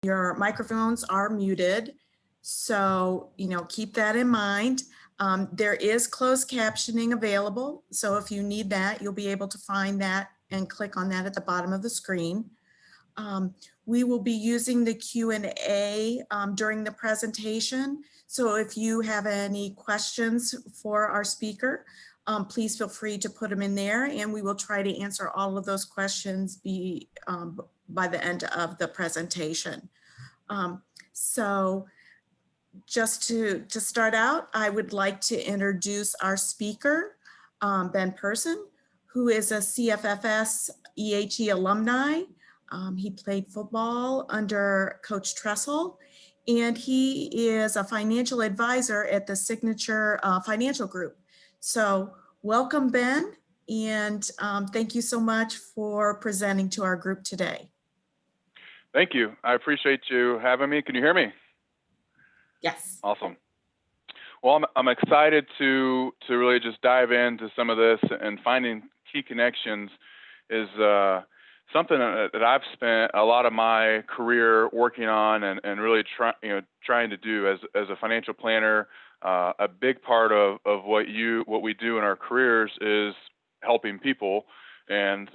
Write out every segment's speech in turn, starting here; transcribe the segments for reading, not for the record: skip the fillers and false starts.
your microphones are muted. So, keep that in mind. There is closed captioning available. So if you need that, you'll be able to find that and click on that at the bottom of the screen. Um, we will be using the Q&A during the presentation. So if you have any questions for our speaker, please feel free to put them in there, and we will try to answer all of those questions by the end of the presentation. So just to start out, I would like to introduce our speaker, Ben Person, who is a CFFS EHE alumni. He played football under Coach Tressel, and he is a financial advisor at the Signature Financial Group. So welcome, Ben, and thank you so much for presenting to our group today. Thank you. I appreciate you having me. Can you hear me? Yes. Awesome. Well, I'm excited to really just dive into some of this, and finding key connections is something that I've spent a lot of my career working on and really trying to do as a financial planner. A big part of what we do in our careers is helping people, and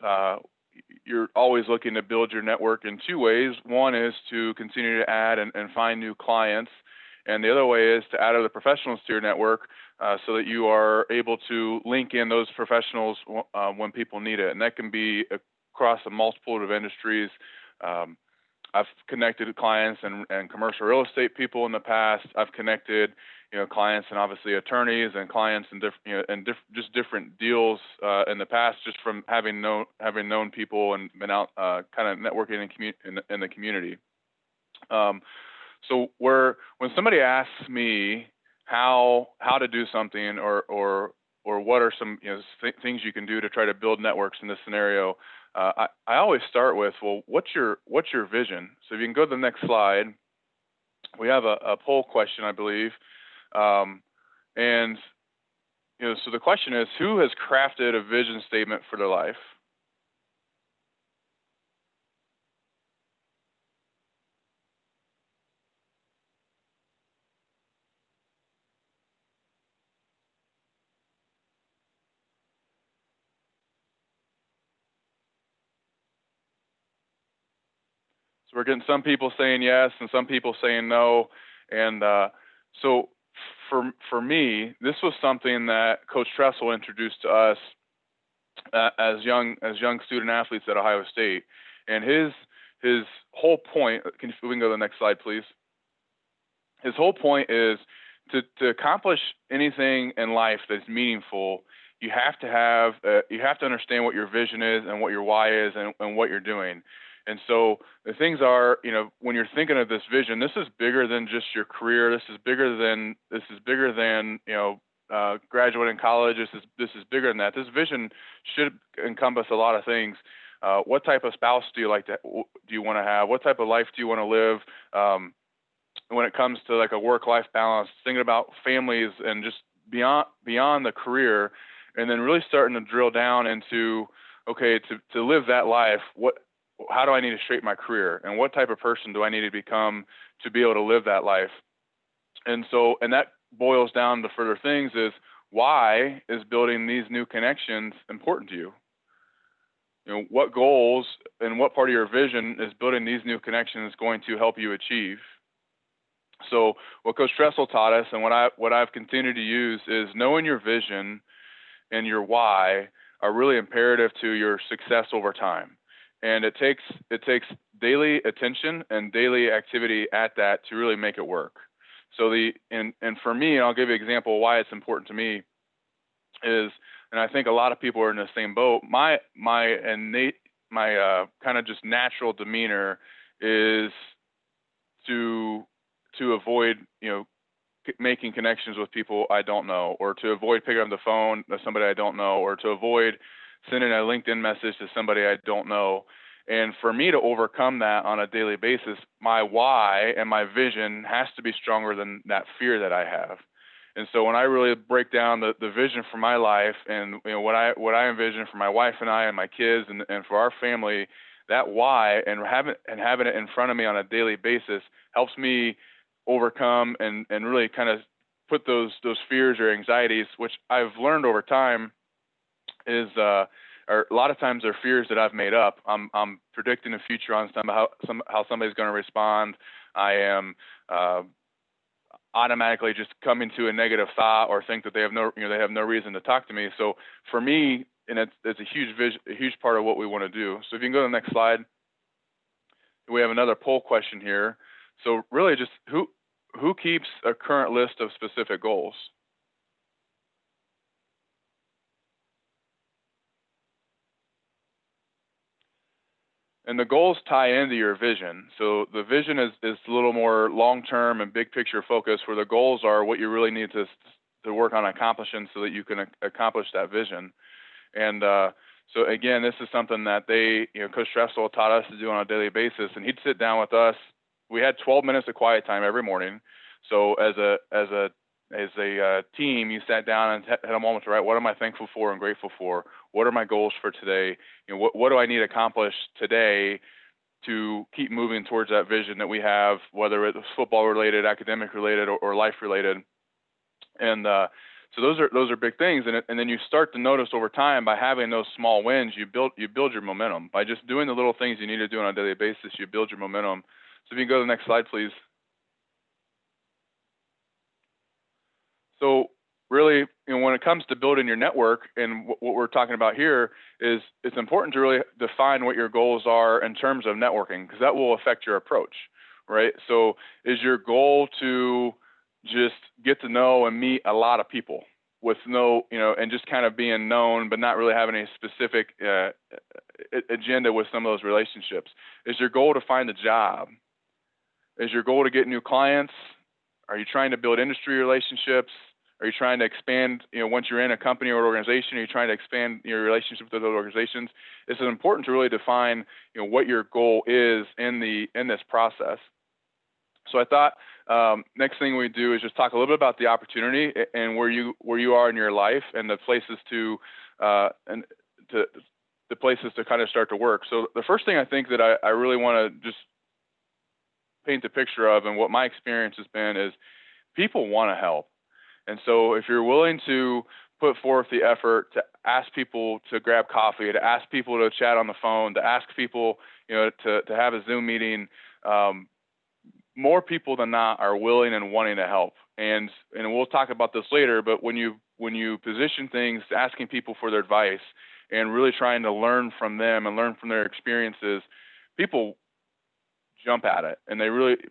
you're always looking to build your network in two ways. One is to continue to add and find new clients, and the other way is to add other professionals to your network so that you are able to link in those professionals when people need it. And that can be across a multitude of industries. I've connected with clients and commercial real estate people in the past. I've connected, clients and obviously attorneys and clients and just different deals in the past, just from having known people and been out kind of networking in the community. So when somebody asks me how to do something or what are some things you can do to try to build networks in this scenario, I always start with, well, what's your vision? So if you can go to the next slide, we have a poll question, I believe, and so the question is, who has crafted a vision statement for their life? So we're getting some people saying yes and some people saying no. And so for me, this was something that Coach Tressel introduced to us as young student athletes at Ohio State. And his whole point, we can go to the next slide, please. His whole point is to accomplish anything in life that's meaningful, you have to understand what your vision is and what your why is and what you're doing. And so the things are, when you're thinking of this vision, this is bigger than just your career. This is bigger than graduating college. This is bigger than that. This vision should encompass a lot of things. What type of spouse do you want to have? What type of life do you want to live? When it comes to like a work-life balance, thinking about families and just beyond the career, and then really starting to drill down into, okay, to live that life, how do I need to shape my career, and what type of person do I need to become to be able to live that life? And that boils down to further things is, why is building these new connections important to you? What goals and what part of your vision is building these new connections going to help you achieve? So what Coach Tressel taught us, and what I've continued to use, is knowing your vision and your why are really imperative to your success over time. And it takes daily attention and daily activity at that to really make it work. So and for me, and I'll give you an example of why it's important to me, is, and I think a lot of people are in the same boat, my kind of just natural demeanor is to avoid, making connections with people I don't know, or to avoid picking up the phone to somebody I don't know, or to avoid sending a LinkedIn message to somebody I don't know. And for me to overcome that on a daily basis, my why and my vision has to be stronger than that fear that I have. And so when I really break down the vision for my life and what I envision for my wife and I and my kids and for our family, that why and having it in front of me on a daily basis helps me overcome and really kind of put those fears or anxieties, which I've learned over time is or a lot of times they're fears that I've made up. I'm predicting the future on how somebody's going to respond. I am automatically just coming to a negative thought or think that they have no reason to talk to me. So for me, and it's a huge part of what we want to do. So if you can go to the next slide, we have another poll question here. So really, just who keeps a current list of specific goals? And the goals tie into your vision. So the vision is a little more long-term and big picture focus, where the goals are what you really need to work on accomplishing so that you can accomplish that vision. And so again, this is something that Coach Stressel taught us to do on a daily basis. And he'd sit down with us. We had 12 minutes of quiet time every morning. So as a team, you sat down and had a moment to write, what am I thankful for and grateful for? What are my goals for today? What do I need to accomplish today to keep moving towards that vision that we have, whether it's football related, academic related, or life related? And so those are big things. And then you start to notice over time, by having those small wins, you build your momentum. By just doing the little things you need to do on a daily basis, you build your momentum. So if you can go to the next slide, please. So really, when it comes to building your network, and what we're talking about here is it's important to really define what your goals are in terms of networking, because that will affect your approach, right? So is your goal to just get to know and meet a lot of people with and just kind of being known, but not really having a specific agenda with some of those relationships? Is your goal to find a job? Is your goal to get new clients? Are you trying to build industry relationships? Are you trying to expand, once you're in a company or organization, are you trying to expand your relationship with those organizations? It's important to really define, what your goal is in this process. So I thought next thing we do is just talk a little bit about the opportunity and where you are in your life and the places to kind of start to work. So the first thing I think that I really want to just paint a picture of, and what my experience has been, is people want to help. And so if you're willing to put forth the effort to ask people to grab coffee, to ask people to chat on the phone, to ask people, to have a Zoom meeting, more people than not are willing and wanting to help. And we'll talk about this later, but when you position things, asking people for their advice and really trying to learn from them and learn from their experiences, people jump at it. And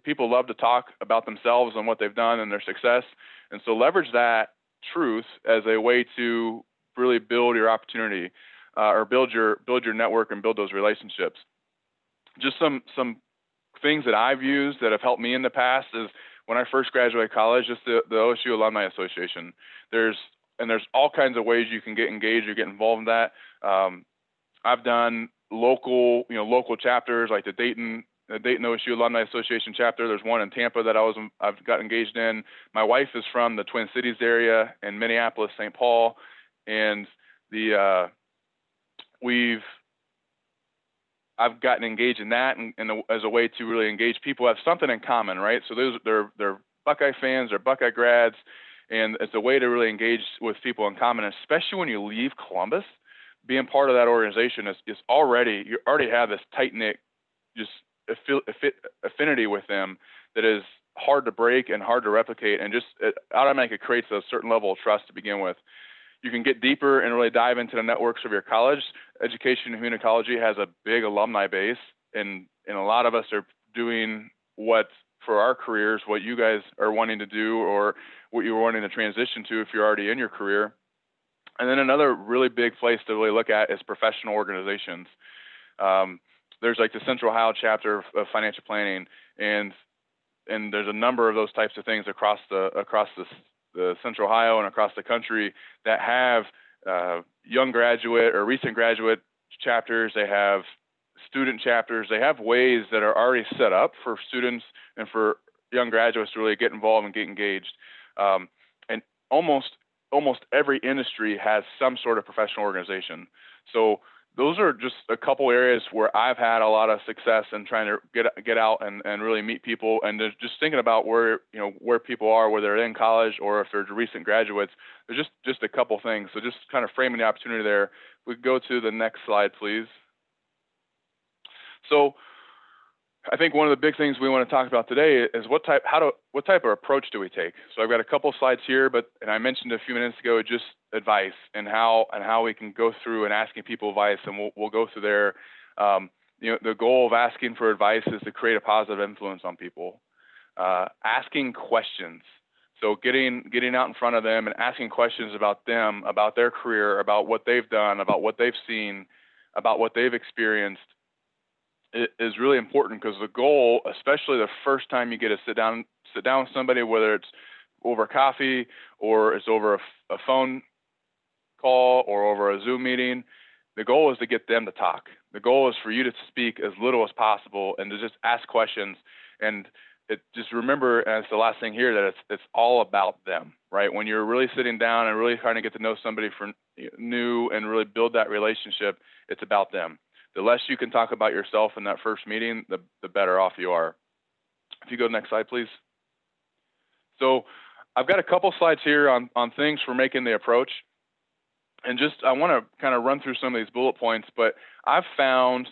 people love to talk about themselves and what they've done and their success. And so leverage that truth as a way to really build your opportunity, or build your network and build those relationships. Just some things that I've used that have helped me in the past is when I first graduated college, just the OSU Alumni Association. There's all kinds of ways you can get engaged or get involved in that. I've done local chapters like the Dayton OSU Alumni Association chapter. There's one in Tampa that I've got engaged in. My wife is from the Twin Cities area in Minneapolis, St. Paul, and I've gotten engaged in that as a way to really engage people who have something in common, right? So they're Buckeye fans, they're Buckeye grads, and it's a way to really engage with people in common, especially when you leave Columbus. Being part of that organization you already have this tight-knit just affinity with them that is hard to break and hard to replicate, and just it automatically creates a certain level of trust to begin with. You can get deeper and really dive into the networks of your college. Education and community has a big alumni base, and a lot of us are doing for our careers, what you guys are wanting to do or what you're wanting to transition to if you're already in your career. And then another really big place to really look at is professional organizations. There's like the Central Ohio chapter of financial planning, and there's a number of those types of things across the Central Ohio and across the country that have young graduate or recent graduate chapters. They have student chapters. They have ways that are already set up for students and for young graduates to really get involved and get engaged. And almost every industry has some sort of professional organization. So those are just a couple areas where I've had a lot of success in trying to get out and really meet people, and just thinking about where, where people are, whether they're in college or if they're recent graduates. There's just a couple things. So just kind of framing the opportunity there. We could go to the next slide, please. So I think one of the big things we want to talk about today is what type of approach do we take? So I've got a couple of slides here, and I mentioned a few minutes ago just advice and how we can go through and asking people advice, and we'll go through there. The goal of asking for advice is to create a positive influence on people. Asking questions. So getting out in front of them and asking questions about them, about their career, about what they've done, about what they've seen, about what they've experienced, is really important, because the goal, especially the first time you get to sit down with somebody, whether it's over coffee or it's over a phone call or over a Zoom meeting, the goal is to get them to talk. The goal is for you to speak as little as possible and to just ask questions. And just remember, and it's the last thing here, that it's all about them, right? When you're really sitting down and really trying to get to know somebody new and really build that relationship, it's about them. The less you can talk about yourself in that first meeting, the better off you are. If you go to the next slide, please. So I've got a couple slides here on things for making the approach. And I want to kind of run through some of these bullet points, but I've found,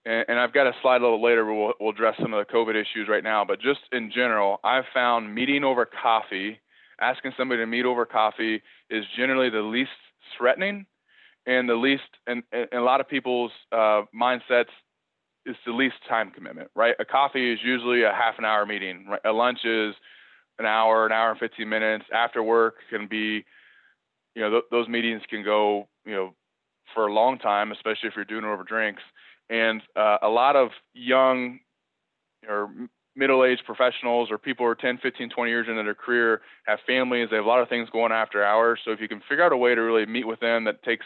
and I've got a slide a little later where we'll address some of the COVID issues right now, but just in general, I've found meeting over coffee, asking somebody to meet over coffee, is generally the least threatening and the least, and a lot of people's mindsets, is the least time commitment, right? A coffee is usually a half an hour meeting, right? A lunch is an hour and 15 minutes. After work can be, those meetings can go, for a long time, especially if you're doing it over drinks. And a lot of young or middle-aged professionals or people who are 10, 15, 20 years into their career have families. They have a lot of things going after hours. So if you can figure out a way to really meet with them that takes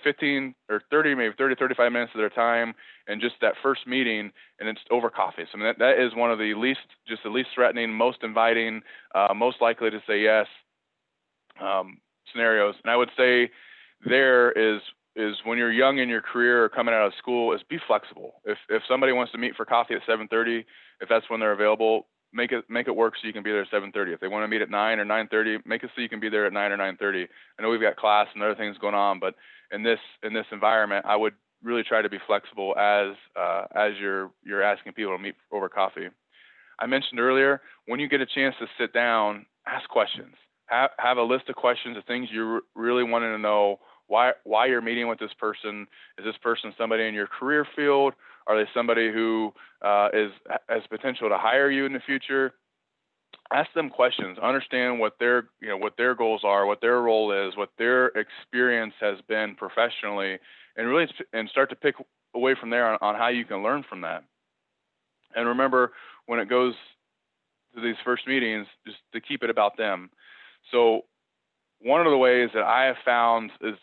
15 or 30, maybe 30, 35 minutes of their time, and just that first meeting, and it's over coffee. So I mean, that is one of the least threatening, most inviting, most likely to say yes scenarios. And I would say there is when you're young in your career or coming out of school, is be flexible. If somebody wants to meet for coffee at 7:30, if that's when they're available, make it work so you can be there at 7:30. If they want to meet at 9 or 9:30, make it so you can be there at 9 or 9:30. I know we've got class and other things going on, but in this environment, I would really try to be flexible as you're asking people to meet over coffee. I mentioned earlier, when you get a chance to sit down, ask questions. Have a list of questions of things you really wanting to know. Why you're meeting with this person? Is this person somebody in your career field? Are they somebody who has potential to hire you in the future? Ask them questions. Understand what their goals are, what their role is, what their experience has been professionally, and start to pick away from there on how you can learn from that. And remember, when it goes to these first meetings, just to keep it about them. So one of the ways that I have found is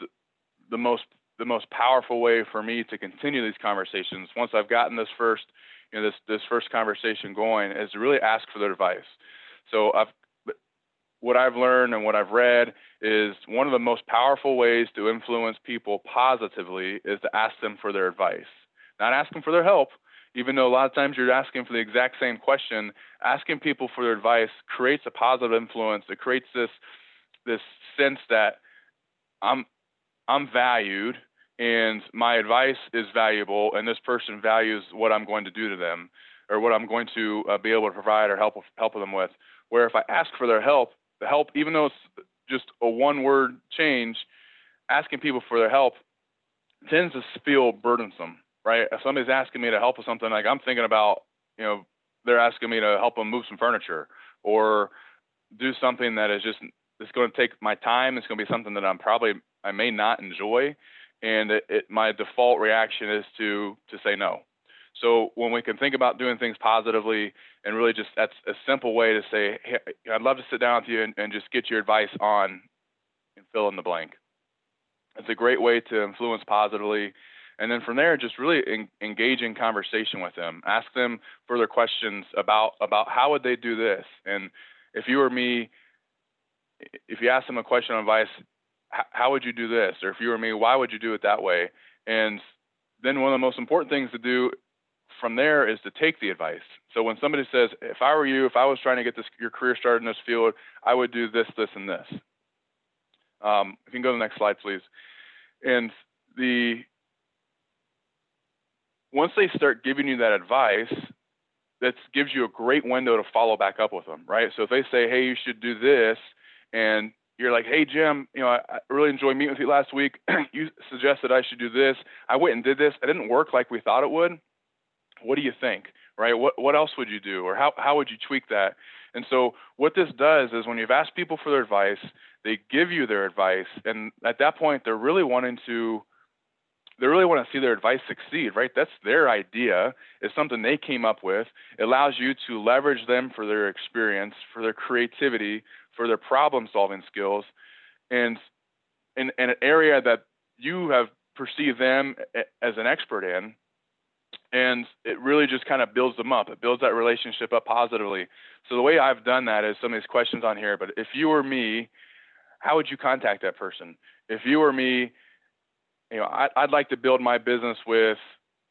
the most powerful way for me to continue these conversations, once I've gotten this first conversation going, is to really ask for their advice. So what I've learned and what I've read is one of the most powerful ways to influence people positively is to ask them for their advice. Not ask them for their help, even though a lot of times you're asking for the exact same question. Asking people for their advice creates a positive influence. It creates this sense that I'm valued and my advice is valuable, and this person values what I'm going to do to them, or what I'm going to be able to provide or help them with. Where if I ask for their help, even though it's just a one-word change, asking people for their help tends to feel burdensome, right? If somebody's asking me to help with something, like I'm thinking about, they're asking me to help them move some furniture or do something that is it's going to take my time. It's going to be something that I may not enjoy. And my default reaction is to say no. So when we can think about doing things positively, and really just, that's a simple way to say, hey, I'd love to sit down with you and just get your advice on, and fill in the blank. It's a great way to influence positively. And then from there, just really engage in conversation with them. Ask them further questions about how would they do this? And if you were me, if you ask them a question on advice, how would you do this? Or if you were me, why would you do it that way? And then one of the most important things to do from there is to take the advice. So when somebody says, if I were you, if I was trying to get your career started in this field, I would do this, this, and this. If you can go to the next slide, please. And once they start giving you that advice, that gives you a great window to follow back up with them, right? So if they say, hey, you should do this, and you're like, hey, Jim, I really enjoyed meeting with you last week. You suggested I should do this. I went and did this. It didn't work like we thought it would. What do you think, right? What else would you do, or how would you tweak that? And so what this does is when you've asked people for their advice, they give you their advice, and at that point, they really want to see their advice succeed, right? That's their idea. It's something they came up with. It allows you to leverage them for their experience, for their creativity, for their problem-solving skills, and in an area that you have perceived them as an expert in. And it really just kind of builds them up. It builds that relationship up positively. So the way I've done that is some of these questions on here, but if you were me, how would you contact that person? If you were me, I'd like to build my business with,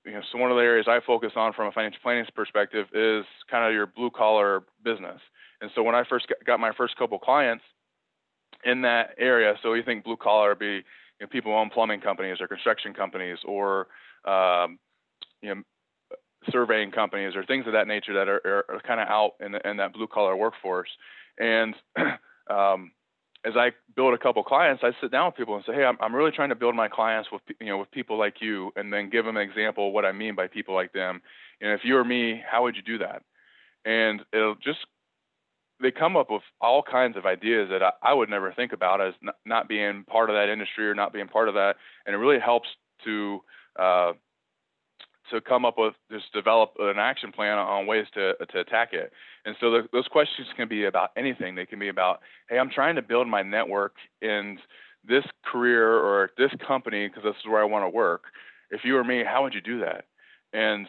so one of the areas I focus on from a financial planning perspective is kind of your blue collar business. And so when I first got my first couple clients in that area, so you think blue collar would be people who own plumbing companies or construction companies or surveying companies or things of that nature that are kind of out in that blue collar workforce. And as I build a couple clients, I sit down with people and say, hey, I'm really trying to build my clients with people like you, and then give them an example of what I mean by people like them. And if you were me, how would you do that? And they come up with all kinds of ideas that I would never think about as not being part of that industry or not being part of that. And it really helps to come up with, just develop an action plan on ways to attack it. And so those questions can be about anything. They can be about, hey, I'm trying to build my network in this career or this company because this is where I want to work. If you were me, how would you do that? And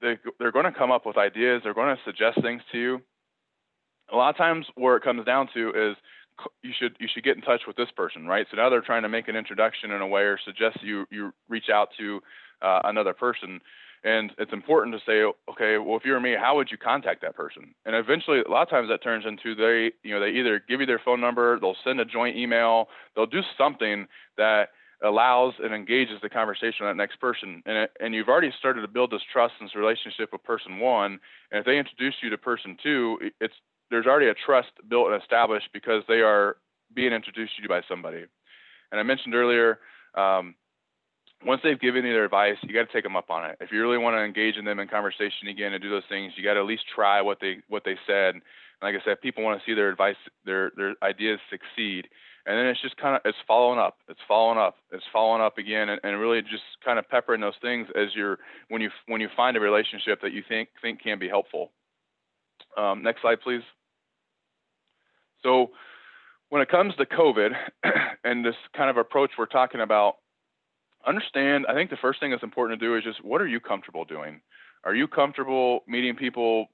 they're going to come up with ideas. They're going to suggest things to you. A lot of times where it comes down to is you should get in touch with this person, right? So now they're trying to make an introduction in a way or suggest you reach out to another person. And it's important to say, okay, well, if you were me, how would you contact that person? And eventually, a lot of times that turns into they either give you their phone number, they'll send a joint email, they'll do something that allows and engages the conversation with that next person. And you've already started to build this trust and this relationship with person one. And if they introduce you to person two, there's already a trust built and established because they are being introduced to you by somebody. And I mentioned earlier, once they've given you their advice, you got to take them up on it. If you really want to engage in them in conversation again and do those things, you got to at least try what they said. And like I said, people want to see their advice, their ideas succeed. And then it's just kind of, it's following up again, and really just kind of peppering those things as when you find a relationship that you think can be helpful. Next slide, please. So when it comes to COVID and this kind of approach we're talking about, understand, I think the first thing that's important to do is just, what are you comfortable doing? Are you comfortable meeting people,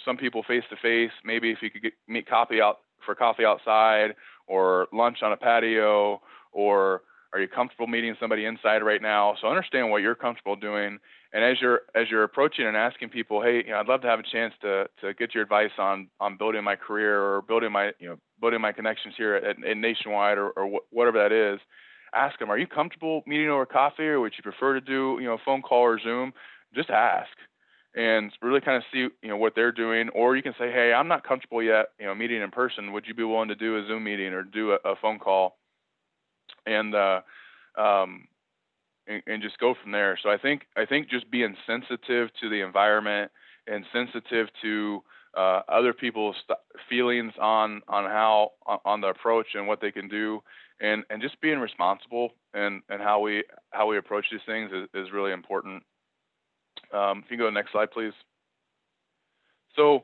some people face to face, maybe if you could meet coffee outside or lunch on a patio, or are you comfortable meeting somebody inside right now? So understand what you're comfortable doing. And as you're approaching and asking people, hey, I'd love to have a chance to get your advice on building my career or building my connections here at Nationwide or whatever that is, ask them, are you comfortable meeting over coffee, or would you prefer to do a phone call or Zoom? Just ask and really kind of see what they're doing. Or you can say, hey, I'm not comfortable yet meeting in person. Would you be willing to do a Zoom meeting or do a phone call? And just go from there. So I think just being sensitive to the environment and sensitive to other people's feelings on the approach and what they can do, and just being responsible and how we approach these things is really important. If you go to the next slide, please. So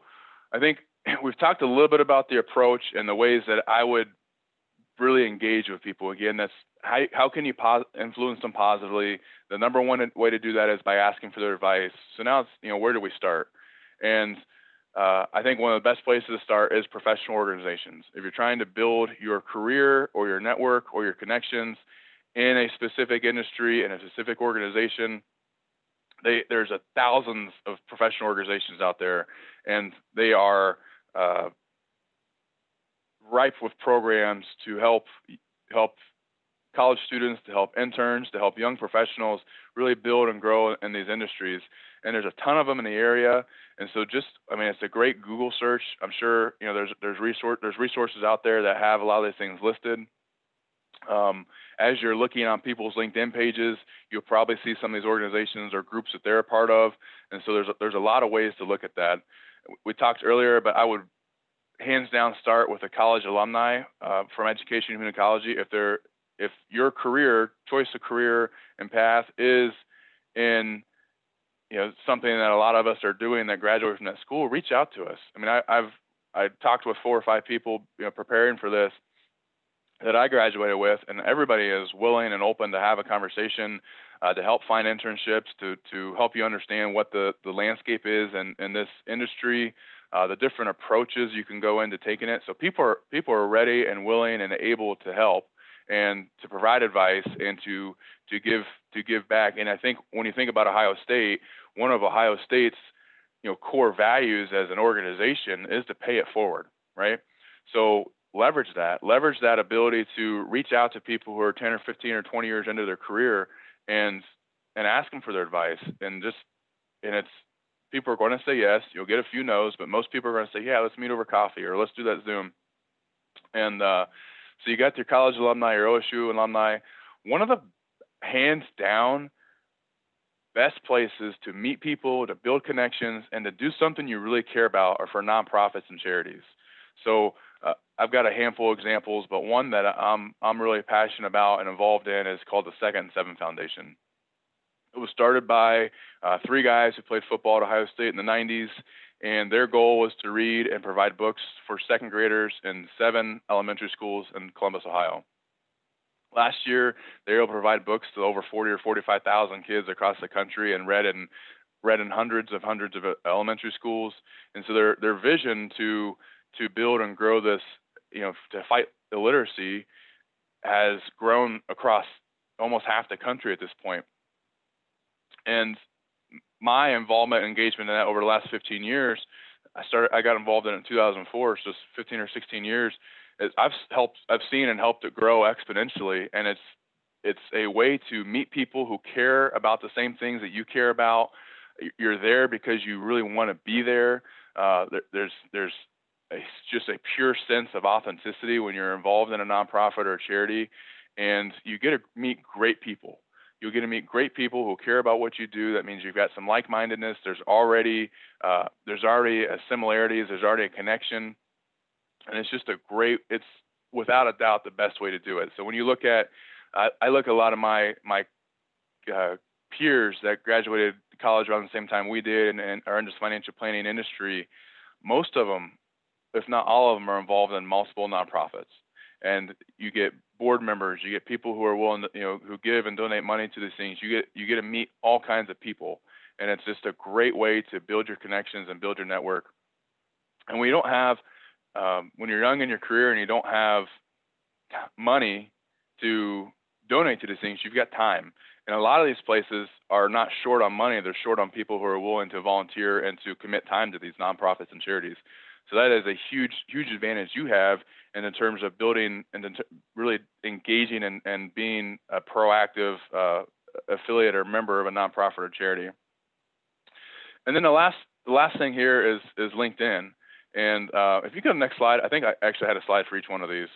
I think we've talked a little bit about the approach and the ways that I would really engage with people. Again, that's how can you influence them positively? The number one way to do that is by asking for their advice. So now it's, where do we start? And I think one of the best places to start is professional organizations. If you're trying to build your career or your network or your connections in a specific industry, in a specific organization. There's thousands of professional organizations out there, and they are ripe with programs to help college students, to help interns, to help young professionals really build and grow in these industries. And there's a ton of them in the area. And so it's a great Google search. I'm sure, there's resources out there that have a lot of these things listed. As you're looking on people's LinkedIn pages, you'll probably see some of these organizations or groups that they're a part of. And so there's a lot of ways to look at that. We talked earlier, but I would hands down start with a college alumni from education and community. If your choice of career and path is in something that a lot of us are doing that graduate from that school, reach out to us. I mean, I talked with 4 or 5 people preparing for this that I graduated with, and everybody is willing and open to have a conversation, to help find internships, to help you understand what the landscape is in this industry, the different approaches you can go into taking it. So people are ready and willing and able to help and to provide advice and to give back. And I think when you think about Ohio State, one of Ohio State's core values as an organization is to pay it forward, right? So leverage that ability to reach out to people who are 10 or 15 or 20 years into their career and ask them for their advice. And it's people are going to say yes. You'll get a few no's, but most people are going to say, yeah, let's meet over coffee or let's do that Zoom. And so you got your college alumni, your OSU alumni. One of the hands down best places to meet people, to build connections, and to do something you really care about are for nonprofits and charities. So I've got a handful of examples, but one that I'm really passionate about and involved in is called the Second and Seven Foundation. It was started by 3 guys who played football at Ohio State in the 90s, and their goal was to read and provide books for second graders in 7 elementary schools in Columbus, Ohio. Last year, they were able to provide books to over 40 or 45,000 kids across the country and read in hundreds of elementary schools. And so their vision to build and grow this, to fight illiteracy has grown across almost half the country at this point. And my involvement and engagement in that over the last 15 years, I got involved in it in 2004, so it's 15 or 16 years. I've seen and helped it grow exponentially, and it's a way to meet people who care about the same things that you care about. You're there because you really want to be there. There's just a pure sense of authenticity when you're involved in a nonprofit or a charity, and you get to meet great people. You'll get to meet great people who care about what you do. That means you've got some like-mindedness. There's already a similarities. There's already a connection, and it's without a doubt the best way to do it. So when you look at, I look at a lot of my peers that graduated college around the same time we did and are in this financial planning industry. Most of them, if not all of them, are involved in multiple nonprofits. And you get board members, you get people who are willing to, who give and donate money to these things. You get to meet all kinds of people, and it's just a great way to build your connections and build your network. And when you don't have, when you're young in your career and you don't have money to donate to these things, you've got time. And a lot of these places are not short on money; they're short on people who are willing to volunteer and to commit time to these nonprofits and charities. So that is a huge advantage you have, and in terms of building and really engaging and being a proactive affiliate or member of a nonprofit or charity. And then the last thing here is LinkedIn. And if you go to the next slide, I think I actually had a slide for each one of these.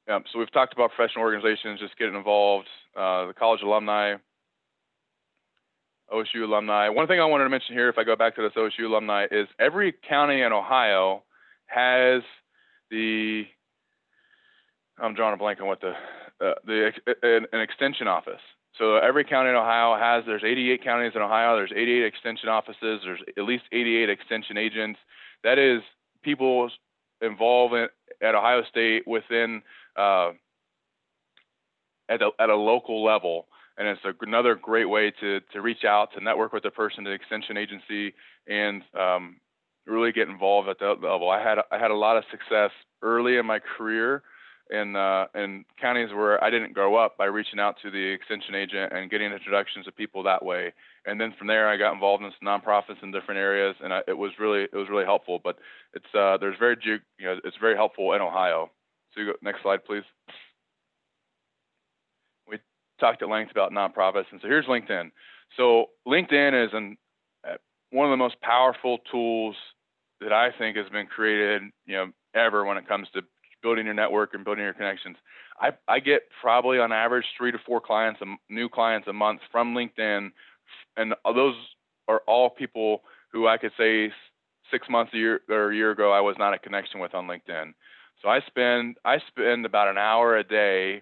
So we've talked about professional organizations, just getting involved, the college alumni, OSU alumni. One thing I wanted to mention here, if I go back to this OSU alumni, is every county in Ohio has I'm drawing a blank on what an extension office. So every county in Ohio there's 88 counties in Ohio, there's 88 extension offices, there's at least 88 extension agents. That is people involved at Ohio State within, at a local level. And it's another great way to reach out, to network with the person at the extension agency, and really get involved at that level. I had a lot of success early in my career in counties where I didn't grow up by reaching out to the extension agent and getting introductions to people that way. And then from there, I got involved in some nonprofits in different areas, and it was really helpful. But it's it's very helpful in Ohio. So you go, next slide, please. We talked at length about nonprofits, and so here's LinkedIn. So LinkedIn is one of the most powerful tools that I think has been created, ever when it comes to building your network and building your connections. I get probably on average 3 to 4 new clients a month from LinkedIn, and those are all people who I could say 6 months a year ago I was not a connection with on LinkedIn. So I spend about an hour a day,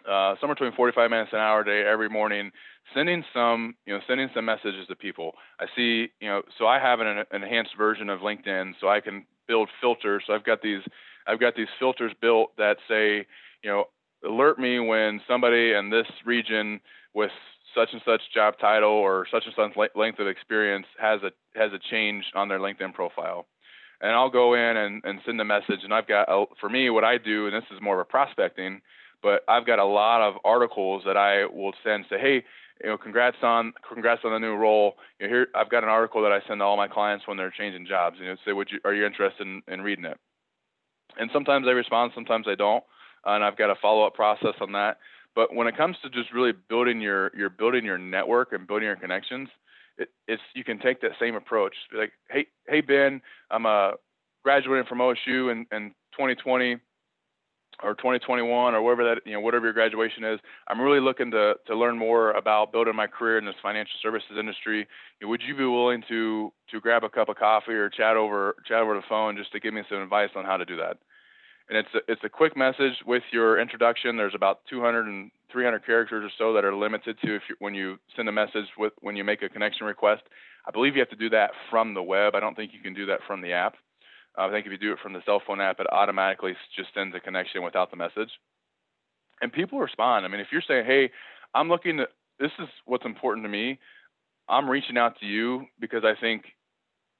somewhere between 45 minutes an hour a day every morning, sending some messages to people. I see, so I have an enhanced version of LinkedIn, so I can build filters. So I've got these filters built that say, alert me when somebody in this region with such and such job title or such and such length of experience has a change on their LinkedIn profile. And I'll go in and send a message. And I've got, for me, what I do, and this is more of a prospecting, but I've got a lot of articles that I will send, say, hey, congrats on the new role. Here, I've got an article that I send to all my clients when they're changing jobs. Say, are you interested in reading it? And sometimes I respond, sometimes I don't, and I've got a follow-up process on that. But when it comes to just really building your network and building your connections, you can take that same approach. Be like, hey Ben, I'm graduating from OSU in 2020 or 2021 or whatever your graduation is. I'm really looking to learn more about building my career in this financial services industry. Would you be willing to grab a cup of coffee or chat over the phone just to give me some advice on how to do that? And it's a quick message with your introduction. There's about 200 and 300 characters or so that are limited to when you send a message when you make a connection request. I believe you have to do that from the web. I don't think you can do that from the app. I think if you do it from the cell phone app, it automatically just sends a connection without the message. And people respond. I mean, if you're saying, hey, this is what's important to me, I'm reaching out to you because I think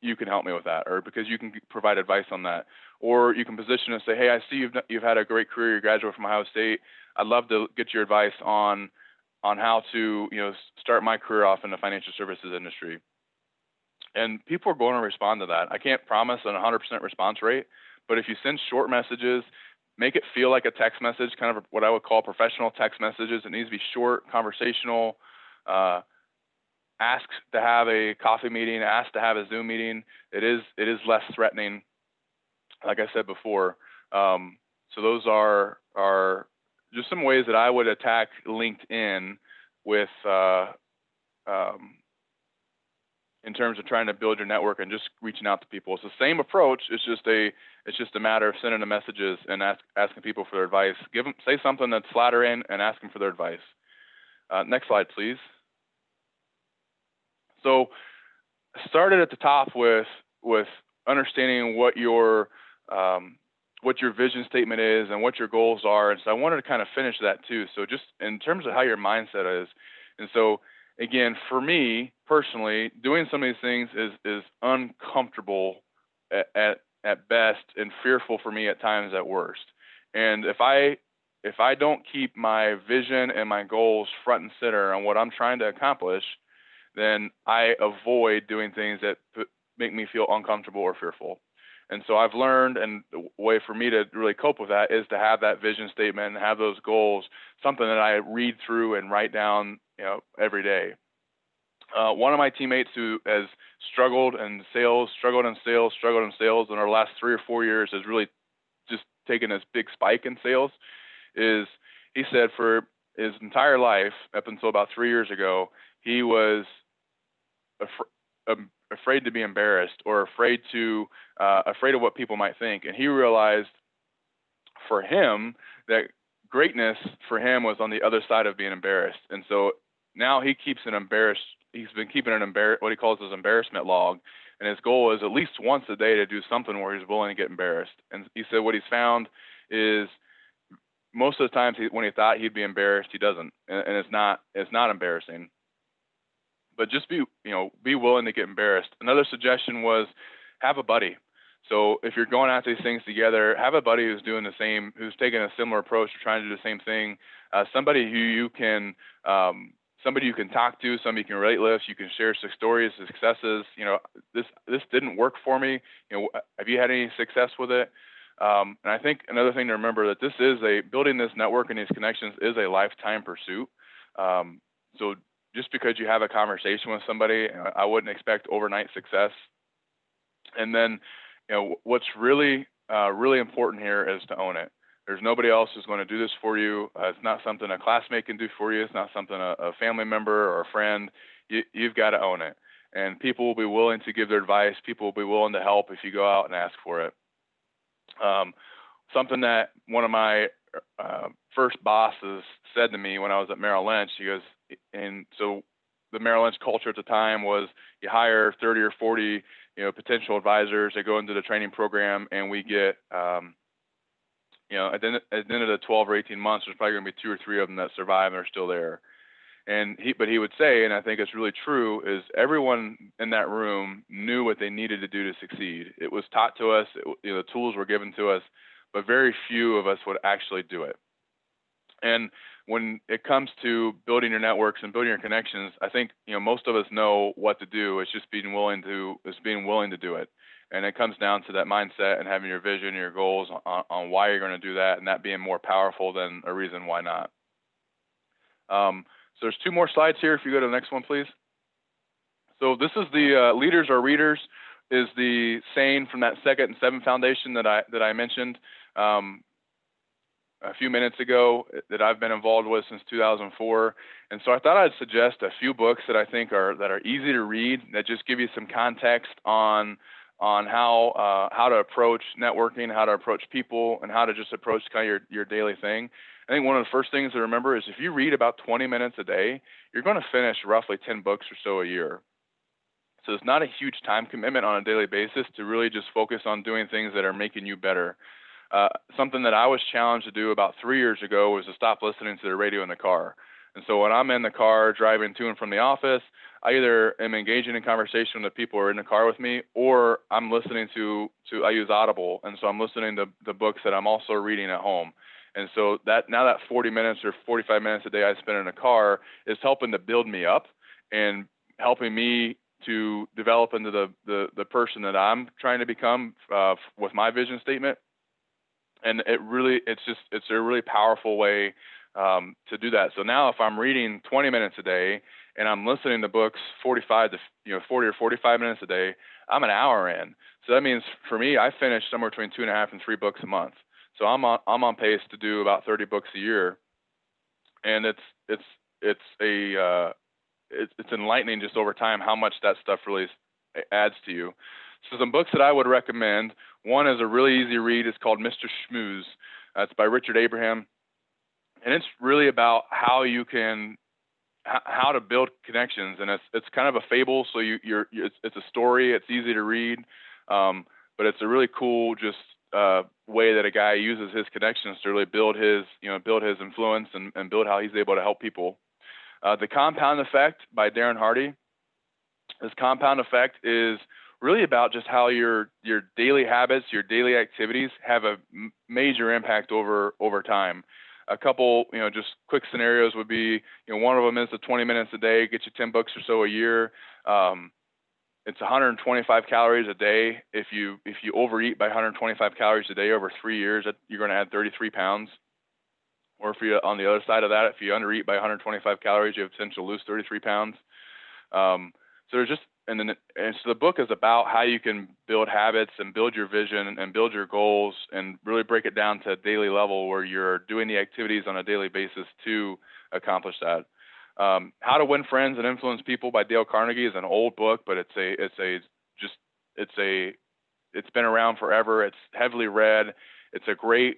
you can help me with that, or because you can provide advice on that. Or you can position and say, hey, I see you've had a great career. You graduated from Ohio State. I'd love to get your advice on how to start my career off in the financial services industry. And people are going to respond to that. I can't promise an 100% response rate, but if you send short messages, make it feel like a text message, kind of what I would call professional text messages. It needs to be short, conversational. Ask to have a coffee meeting, ask to have a Zoom meeting. It is less threatening, like I said before. So those are just some ways that I would attack LinkedIn with in terms of trying to build your network and just reaching out to people. It's the same approach. It's just a matter of sending the messages and asking people for their advice. Say something that's flattering and ask them for their advice. Next slide, please. So started at the top with understanding what your vision statement is and what your goals are. And so I wanted to kind of finish that too. So just in terms of how your mindset is. And so again, for me personally, doing some of these things is uncomfortable at best and fearful for me at times at worst. And if I don't keep my vision and my goals front and center on what I'm trying to accomplish, then I avoid doing things that make me feel uncomfortable or fearful. And so I've learned, and the way for me to really cope with that is to have that vision statement and have those goals, something that I read through and write down, every day. One of my teammates who has struggled in sales in our last 3 or 4 years has really just taken this big spike in sales. He said for his entire life, up until about 3 years ago, he was afraid to be embarrassed or afraid of what people might think. And he realized for him that greatness for him was on the other side of being embarrassed. And so now he's been keeping what he calls his embarrassment log. And his goal is at least once a day to do something where he's willing to get embarrassed. And he said what he's found is most of the times when he thought he'd be embarrassed, he doesn't. And it's not embarrassing. But just be willing to get embarrassed. Another suggestion was have a buddy. So if you're going at these things together, have a buddy who's doing the same, who's taking a similar approach to trying to do the same thing. Somebody who you can, somebody you can talk to, somebody you can relate with. You can share stories, successes. This didn't work for me. Have you had any success with it? And I think another thing to remember that building this network and these connections is a lifetime pursuit. So just because you have a conversation with somebody, I wouldn't expect overnight success. And then, what's really, really important here is to own it. There's nobody else who's going to do this for you. It's not something a classmate can do for you. It's not something a family member or a friend. You've got to own it. And people will be willing to give their advice. People will be willing to help if you go out and ask for it. Something that one of my first bosses said to me when I was at Merrill Lynch, he goes, and so the Merrill Lynch culture at the time was you hire 30 or 40, potential advisors. They go into the training program, and we get, at the end of the 12 or 18 months, there's probably going to be 2 or 3 of them that survive and are still there. And he would say, and I think it's really true, is everyone in that room knew what they needed to do to succeed. It was taught to us, the tools were given to us, but very few of us would actually do it. And when it comes to building your networks and building your connections, I think most of us know what to do. It's just being willing to do it. And it comes down to that mindset and having your vision, your goals on why you're going to do that, and that being more powerful than a reason why not. So there's 2 more slides here. If you go to the next one, please. So this is the leaders are readers is the saying from that 2nd and 7th foundation that I mentioned a few minutes ago, that I've been involved with since 2004. And so I thought I'd suggest a few books that I think are easy to read, that just give you some context on how to approach networking, how to approach people, and how to just approach kind of your daily thing. I think one of the first things to remember is if you read about 20 minutes a day, you're going to finish roughly 10 books or so a year. So it's not a huge time commitment on a daily basis to really just focus on doing things that are making you better. Something that I was challenged to do about 3 years ago was to stop listening to the radio in the car. And so when I'm in the car driving to and from the office, I either am engaging in conversation with the people who are in the car with me, or I'm listening I use Audible. And so I'm listening to the books that I'm also reading at home. And so that 40 minutes or 45 minutes a day I spend in a car is helping to build me up and helping me to develop into the person that I'm trying to become with my vision statement. And it's a really powerful way to do that. So now if I'm reading 20 minutes a day and I'm listening to books 40 or 45 minutes a day, I'm an hour in. So that means for me, I finish somewhere between 2.5 and 3 books a month. So I'm on pace to do about 30 books a year, and it's enlightening just over time how much that stuff really adds to you. So some books that I would recommend. One is a really easy read. It's called Mr. Schmooze. It's by Richard Abraham, and it's really about how to build connections. And it's kind of a fable, so it's a story. It's easy to read, but it's a really cool way that a guy uses his connections to really build his influence and build how he's able to help people. The Compound Effect by Darren Hardy. This compound effect is really about just how your daily habits, your daily activities have a major impact over time. A couple, just quick scenarios would be, one of them is the 20 minutes a day, get you 10 books or so a year. It's 125 calories a day. If you overeat by 125 calories a day over 3 years, you're going to add 33 pounds. Or if you on the other side of that, if you undereat by 125 calories, you have potential to lose 33 pounds. So the book is about how you can build habits and build your vision and build your goals and really break it down to a daily level where you're doing the activities on a daily basis to accomplish that. How to Win Friends and Influence People by Dale Carnegie is an old book, but it's been around forever. It's heavily read. It's a great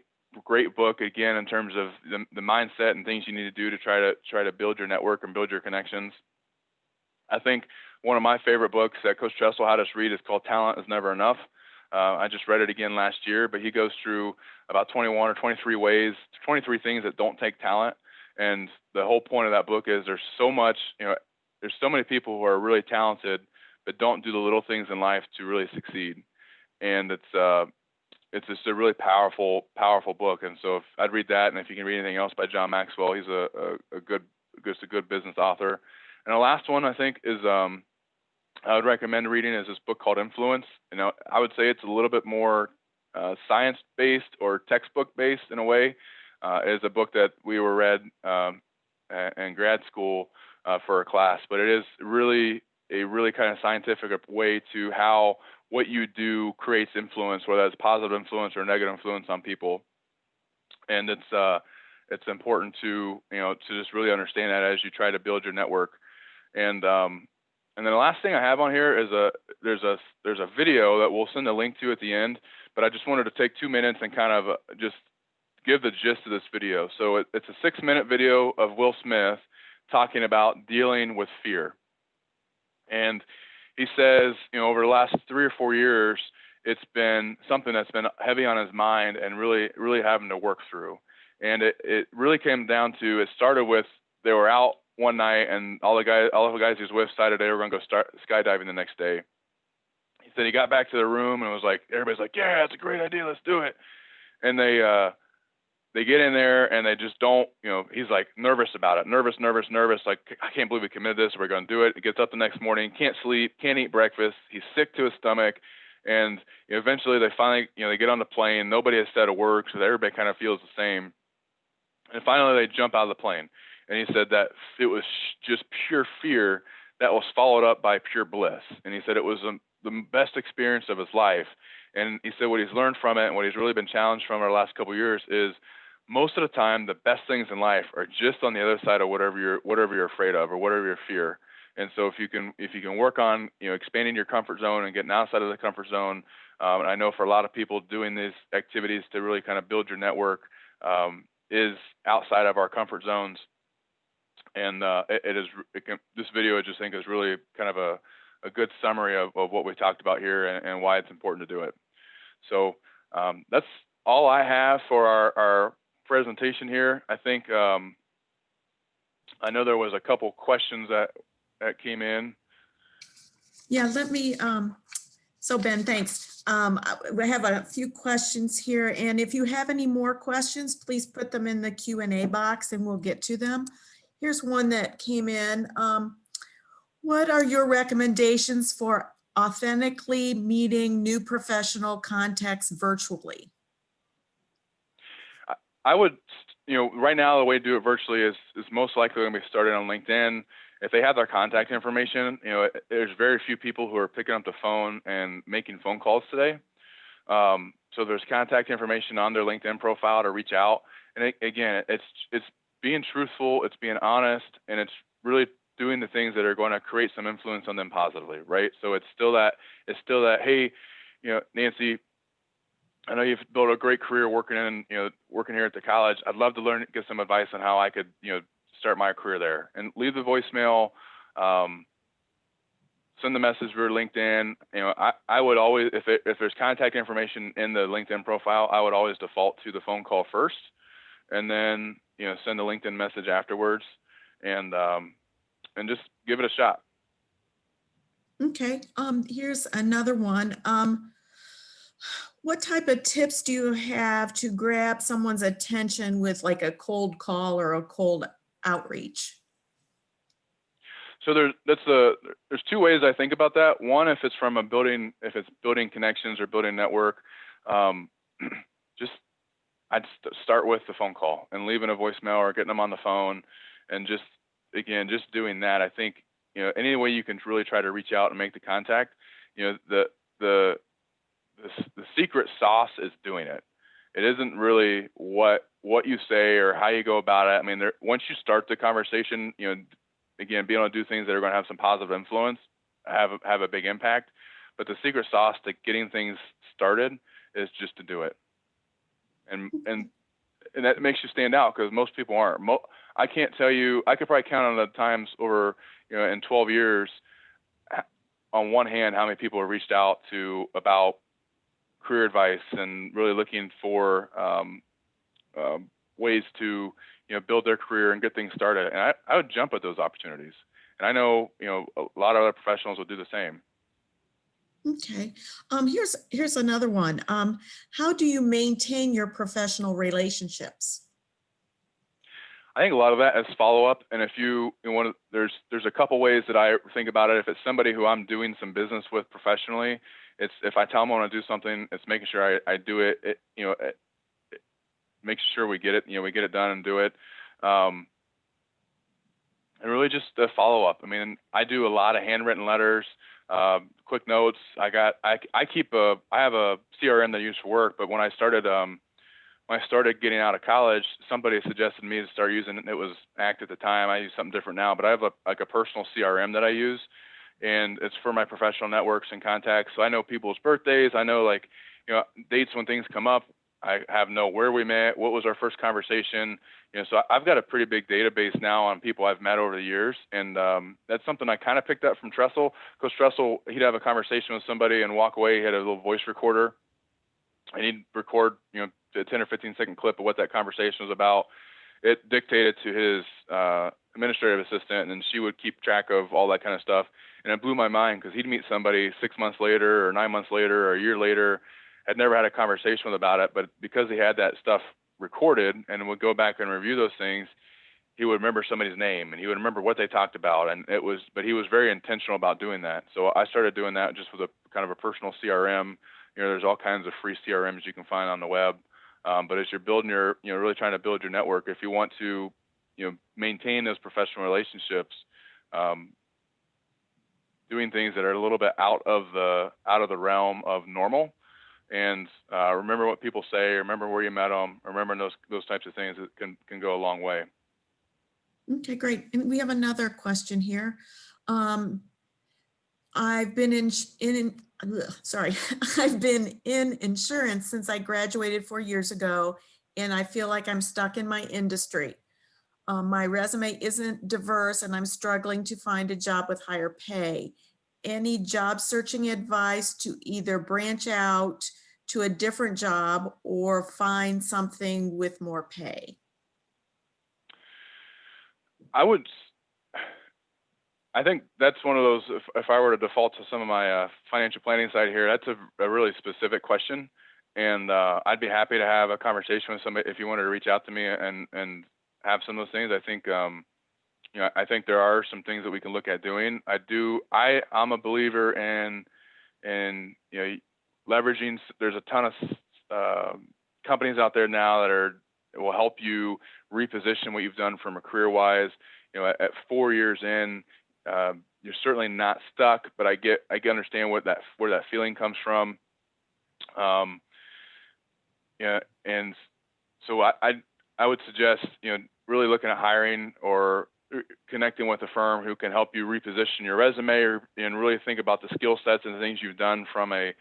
book, again, in terms of the mindset and things you need to do to try to build your network and build your connections. I think one of my favorite books that Coach Tressel had us read is called Talent is Never Enough. I just read it again last year, but he goes through about 21 or 23 things that don't take talent. And the whole point of that book is there's so many people who are really talented, but don't do the little things in life to really succeed. and it's just a really powerful book. And so if I'd read that, and if you can read anything else by John Maxwell, he's a good business author. And the last one I think is I would recommend reading is this book called Influence. You know, I would say it's a little bit more science-based or textbook-based in a way. It is a book that we were read in grad school for a class, but it is really a really kind of scientific way to how what you do creates influence, whether it's positive influence or negative influence on people. And it's important to just really understand that as you try to build your network. And then the last thing I have on here is there's a video that we'll send a link to at the end, but I just wanted to take 2 minutes and kind of just give the gist of this video. So it's a 6-minute video of Will Smith talking about dealing with fear. And he says, over the last 3 or 4 years, it's been something that's been heavy on his mind and really, really having to work through. And it really came down to, it started with, they were out one night and all the guys he was with decided they were going to go start skydiving the next day. He said he got back to the room and was like, everybody's like, yeah, that's a great idea, let's do it. And they get in there and they just don't, he's like nervous about it, nervous, like, I can't believe we committed this, we're going to do it. He gets up the next morning, can't sleep, can't eat breakfast, he's sick to his stomach. And eventually they finally, they get on the plane, nobody has said a word because everybody kind of feels the same. And finally they jump out of the plane. And he said that it was just pure fear that was followed up by pure bliss. And he said it was the best experience of his life. And he said what he's learned from it and what he's really been challenged from over the last couple of years is most of the time the best things in life are just on the other side of whatever you're afraid of or whatever your fear. And so if you can work on expanding your comfort zone and getting outside of the comfort zone, and I know for a lot of people doing these activities to really kind of build your network is outside of our comfort zones. And this video I just think is really kind of a good summary of what we talked about here and why it's important to do it. So that's all I have for our presentation here. I think I know there was a couple questions that came in. Yeah, let me, so Ben, thanks. We have a few questions here, and if you have any more questions, please put them in the Q&A box and we'll get to them. Here's one that came in. What are your recommendations for authentically meeting new professional contacts virtually? I would, right now the way to do it virtually is most likely going to be started on LinkedIn. If they have their contact information, there's very few people who are picking up the phone and making phone calls today. So there's contact information on their LinkedIn profile to reach out. And again, it's being truthful, it's being honest, and it's really doing the things that are going to create some influence on them positively, right? So it's still that, hey, Nancy, I know you've built a great career working here at the college. I'd love to get some advice on how I could, start my career there. And leave the voicemail, send the message through LinkedIn. I would always, if there's contact information in the LinkedIn profile, I would always default to the phone call first, and then send a LinkedIn message afterwards, and just give it a shot. Okay, here's another one. What type of tips do you have to grab someone's attention with like a cold call or a cold outreach? So there's two ways I think about that. One, if it's building connections or building network, I'd start with the phone call and leaving a voicemail or getting them on the phone, and just doing that. I think any way you can really try to reach out and make the contact. The secret sauce is doing it. It isn't really what you say or how you go about it. I mean, once you start the conversation, again, being able to do things that are going to have some positive influence, have a big impact. But the secret sauce to getting things started is just to do it. And that makes you stand out because most people aren't. I can't tell you, I could probably count on the times over, in 12 years, on one hand, how many people have reached out to about career advice and really looking for ways to build their career and get things started. And I would jump at those opportunities. And I know a lot of other professionals would do the same. Okay. Here's another one. How do you maintain your professional relationships? I think a lot of that is follow up, and if there's a couple ways that I think about it. If it's somebody who I'm doing some business with professionally, it's if I tell them I want to do something, it's making sure I do it. Make sure we get it, we get it done and do it. Um, and really just the follow up. I mean, I do a lot of handwritten letters, quick notes. I have a CRM that I use for work, but when I started getting out of college, somebody suggested me to start using it. It was ACT at the time. I use something different now, but I have a personal CRM that I use, and it's for my professional networks and contacts. So I know people's birthdays. I know dates when things come up. I know where we met, what was our first conversation. So I've got a pretty big database now on people I've met over the years, and that's something I kind of picked up from Tressel. Because Tressel, he'd have a conversation with somebody and walk away. He had a little voice recorder, and he'd record, a 10 or 15-second clip of what that conversation was about. It dictated to his administrative assistant, and she would keep track of all that kind of stuff. And it blew my mind because he'd meet somebody 6 months later or 9 months later or a year later, had never had a conversation with about it, but because he had that stuff recorded and would go back and review those things, he would remember somebody's name and he would remember what they talked about. But he was very intentional about doing that. So I started doing that just with a kind of a personal CRM. There's all kinds of free CRMs you can find on the web. But as you're building really trying to build your network, if you want to, maintain those professional relationships, doing things that are a little bit out of the realm of normal, and remember what people say, remember where you met them, remember those types of things that can go a long way. Okay, great. And we have another question here. I've been sorry, I've been in insurance since I graduated 4 years ago, and I feel like I'm stuck in my industry. My resume isn't diverse, and I'm struggling to find a job with higher pay. Any job searching advice to either branch out to a different job or find something with more pay? I think that's one of those, if I were to default to some of my financial planning side here, that's a really specific question. And I'd be happy to have a conversation with somebody if you wanted to reach out to me and have some of those things. I think, I think there are some things that we can look at doing. I'm a believer in leveraging. There's a ton of companies out there now that will help you reposition what you've done from a career-wise. At 4 years in, you're certainly not stuck, but I understand where that feeling comes from. And so I would suggest really looking at hiring or connecting with a firm who can help you reposition your resume and really think about the skill sets and the things you've done from an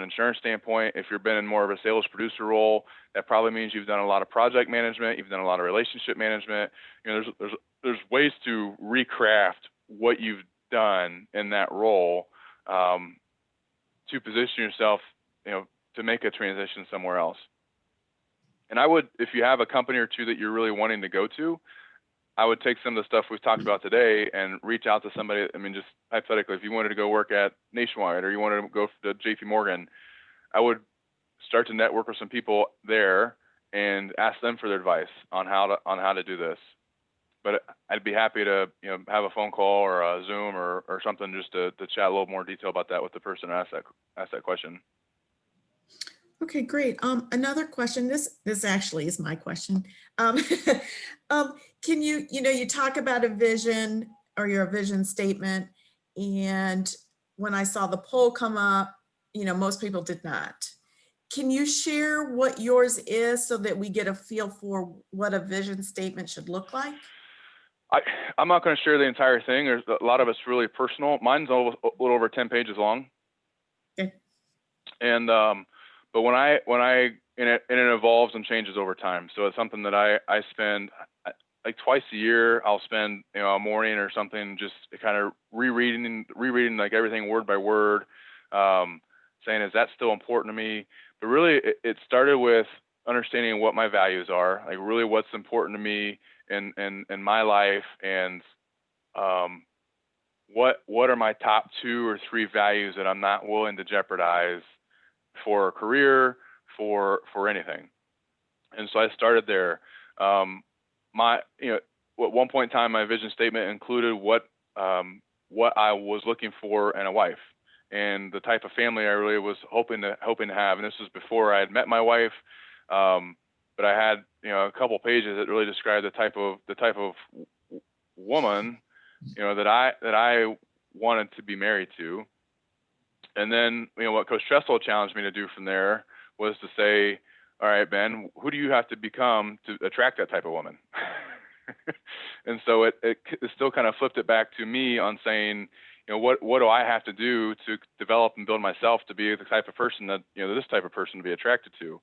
insurance standpoint. If you've been in more of a sales producer role, that probably means you've done a lot of project management, you've done a lot of relationship management. There's ways to recraft what you've done in that role to position yourself, to make a transition somewhere else. And if you have a company or two that you're really wanting to go to, I would take some of the stuff we've talked about today and reach out to somebody. I mean, just hypothetically, if you wanted to go work at Nationwide or you wanted to go to JP Morgan, I would start to network with some people there and ask them for their advice on how to do this. But I'd be happy to have a phone call or a Zoom or something just to chat a little more detail about that with the person who asked that question. Okay, great. Another question. This actually is my question. Can you talk about a vision or your vision statement? And when I saw the poll come up, most people did not. Can you share what yours is so that we get a feel for what a vision statement should look like? I'm not going to share the entire thing. There's a lot of it's really personal. Mine's a little over 10 pages long. Okay. And but it evolves and changes over time. So it's something that I spend like twice a year. I'll spend a morning or something just kind of rereading like everything word by word, saying, is that still important to me? But really, it started with understanding what my values are, like really what's important to me in my life, and what are my top 2 or 3 values that I'm not willing to jeopardize for a career, for anything. And so I started there. My, at one point in time, my vision statement included what I was looking for in a wife, and the type of family I really was hoping to have. And this was before I had met my wife, but I had a couple pages that really described the type of woman that I wanted to be married to. And then what Coach Tressel challenged me to do from there was to say, all right, Ben, who do you have to become to attract that type of woman? And so it still kind of flipped it back to me on saying, what do I have to do to develop and build myself to be the type of person that, this type of person to be attracted to.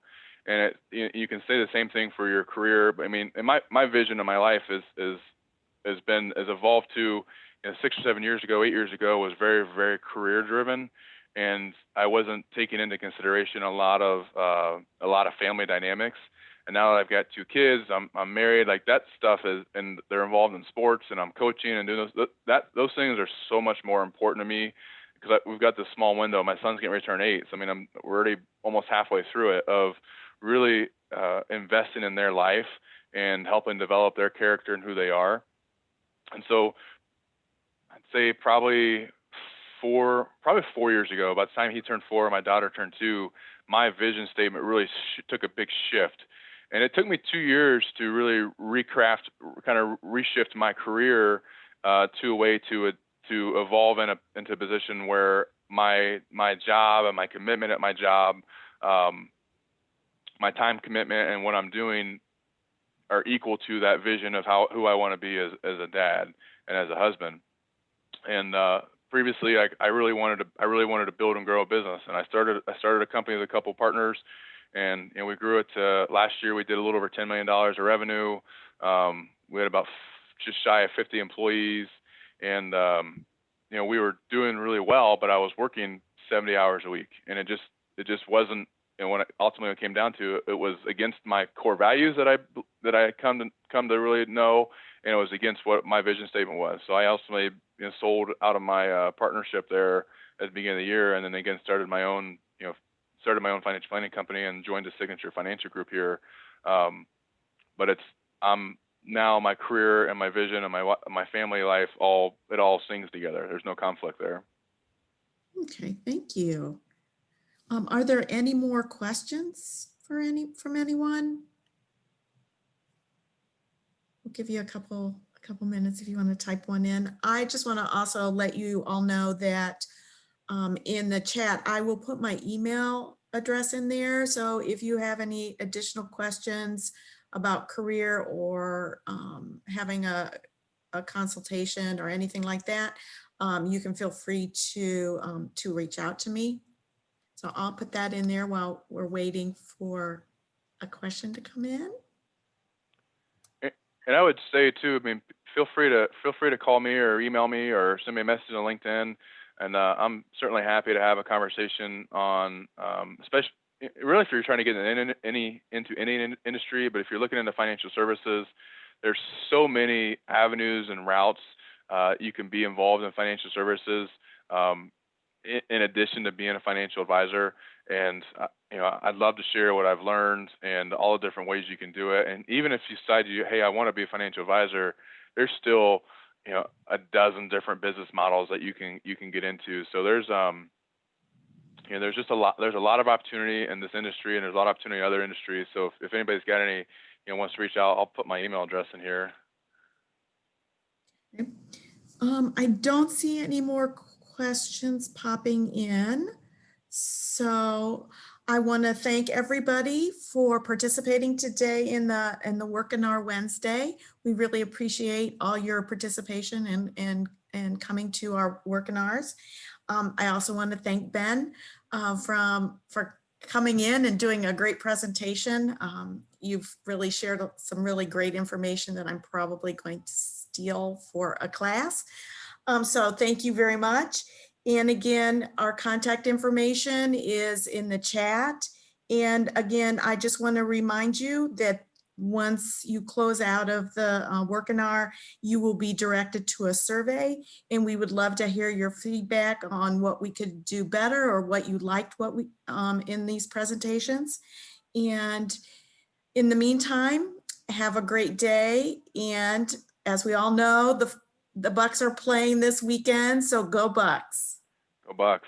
And you can say the same thing for your career. But I mean, and my vision of my life has evolved to, 6 or 7 years ago, 8 years ago, was very, very career driven. And I wasn't taking into consideration a lot of family dynamics. And now that I've got 2 kids, I'm married, like that stuff and they're involved in sports, and I'm coaching and doing those things are so much more important to me, because we've got this small window. My son's getting ready to turn 8, so I mean we're already almost halfway through it of really investing in their life and helping develop their character and who they are. And so I'd say probably 4 years ago, by the time he turned 4, my daughter turned 2, my vision statement really took a big shift. And it took me 2 years to really reshift my career to a way to evolve into a position where my job and my commitment at my job, my time commitment and what I'm doing are equal to that vision of who I want to be as a dad and as a husband. And previously, I really wanted to build and grow a business, and I started a company with a couple partners, and we grew it to, last year we did a little over $10 million of revenue. We had about just shy of 50 employees, and we were doing really well, but I was working 70 hours a week, and it just wasn't. When it ultimately came down to it, it was against my core values that I come to really know, and it was against what my vision statement was. So I ultimately sold out of my partnership there at the beginning of the year, and then again started my own financial planning company and joined a Signature Financial Group here. But now my career and my vision and my family life it all sings together. There's no conflict there. Okay, thank you. Are there any more questions from anyone? We'll give you a couple minutes if you want to type one in. I just want to also let you all know that in the chat, I will put my email address in there. So if you have any additional questions about career or having a consultation or anything like that, you can feel free to reach out to me. So I'll put that in there while we're waiting for a question to come in. And I would say too, I mean, feel free to call me or email me or send me a message on LinkedIn, and I'm certainly happy to have a conversation on, especially really if you're trying to get into any industry, but if you're looking into financial services, there's so many avenues and routes you can be involved in financial services. In addition to being a financial advisor, and I'd love to share what I've learned and all the different ways you can do it. And even if you decide hey, I want to be a financial advisor, there's still a dozen different business models that you can get into. So there's there's just a lot of opportunity in this industry, and there's a lot of opportunity in other industries. So if anybody's got any wants to reach out, I'll put my email address in here. Okay. I don't see any more questions popping in. So I want to thank everybody for participating today in the Workinar Wednesday. We really appreciate all your participation and coming to our Workinars. I also want to thank Ben for coming in and doing a great presentation. You've really shared some really great information that I'm probably going to steal for a class. So thank you very much. And again, our contact information is in the chat. And again, I just want to remind you that once you close out of the Workinar, you will be directed to a survey, and we would love to hear your feedback on what we could do better or what you liked what we in these presentations. And in the meantime, have a great day. And as we all know, the Bucks are playing this weekend, so go Bucks. Go Bucks.